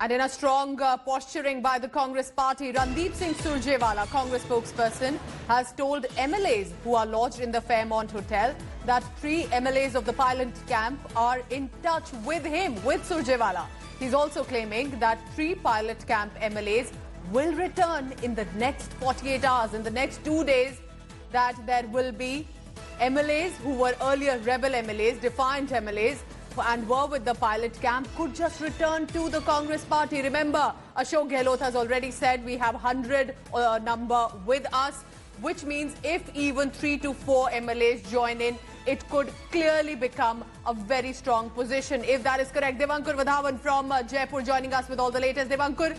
And in a strong posturing by the Congress party, Randeep Singh Surjewala, Congress spokesperson, has told MLAs who are lodged in the Fairmont Hotel that 3 MLAs of the pilot camp are in touch with him, with Surjewala. He's also claiming that 3 pilot camp MLAs will return in the next 48 hours, in the next 2 days, that there will be MLAs who were earlier rebel MLAs, defiant MLAs, and were with the pilot camp could just return to the Congress party. Remember, Ashok Gehlot has already said we have 100 number with us, which means if even 3 to 4 MLAs join in, it could clearly become a very strong position. If that is correct, Devankur Vadhavan from Jaipur joining us with all the latest. Devankur,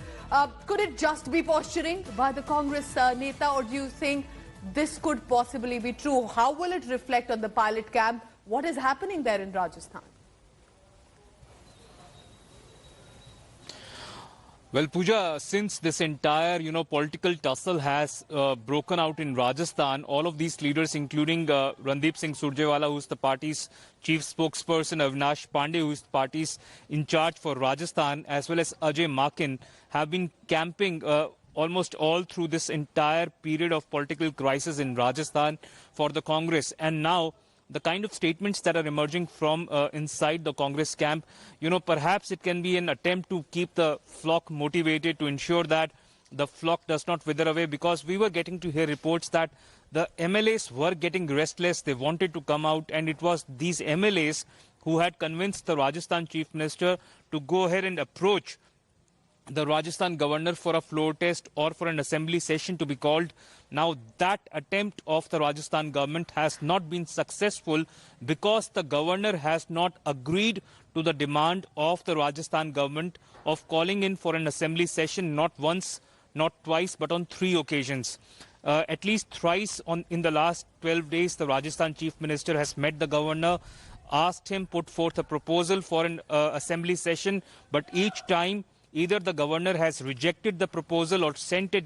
could it just be posturing by the Congress Neta, or do you think this could possibly be true? How will it reflect on the pilot camp? What is happening there in Rajasthan? Well, Pooja, since this entire, political tussle has broken out in Rajasthan, all of these leaders, including Randeep Singh Surjewala, who's the party's chief spokesperson, Avinash Pandey, who's the party's in charge for Rajasthan, as well as Ajay Makin, have been camping almost all through this entire period of political crisis in Rajasthan for the Congress. And now, the kind of statements that are emerging from inside the Congress camp, perhaps it can be an attempt to keep the flock motivated, to ensure that the flock does not wither away, because we were getting to hear reports that the MLAs were getting restless, they wanted to come out, and it was these MLAs who had convinced the Rajasthan Chief Minister to go ahead and approach the Rajasthan governor for a floor test or for an assembly session to be called. Now, that attempt of the Rajasthan government has not been successful because the governor has not agreed to the demand of the Rajasthan government of calling in for an assembly session not once, not twice, but on 3 occasions. At least thrice in the last 12 days, the Rajasthan Chief Minister has met the governor, asked him, put forth a proposal for an assembly session, but each time either the governor has rejected the proposal or sent it,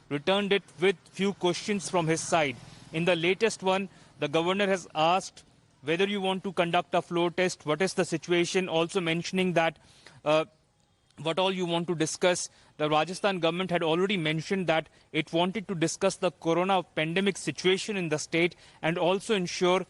returned it with few questions from his side. In the latest one, the governor has asked whether you want to conduct a floor test, what is the situation, also mentioning that what all you want to discuss. The Rajasthan government had already mentioned that it wanted to discuss the corona pandemic situation in the state and also ensure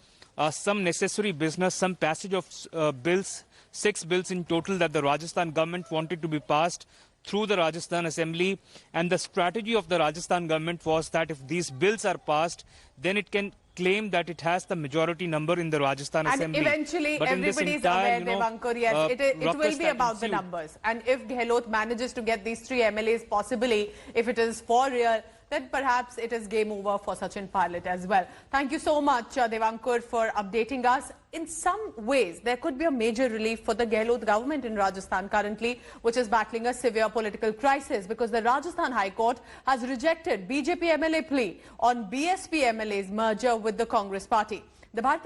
some necessary business, some passage of bills, 6 bills in total that the Rajasthan government wanted to be passed through the Rajasthan Assembly. And the strategy of the Rajasthan government was that if these bills are passed, then it can claim that it has the majority number in the Rajasthan Assembly. And eventually everybody is aware, Devankur, yes, it will be about the numbers. And if Gehlot manages to get these 3 MLAs, possibly, if it is for real, then perhaps it is game over for Sachin Pilot as well. Thank you so much, Devankur, for updating us. In some ways, there could be a major relief for the Gehlot government in Rajasthan currently, which is battling a severe political crisis, because the Rajasthan High Court has rejected BJP MLA plea on BSP MLA's merger with the Congress party. The Bharatiya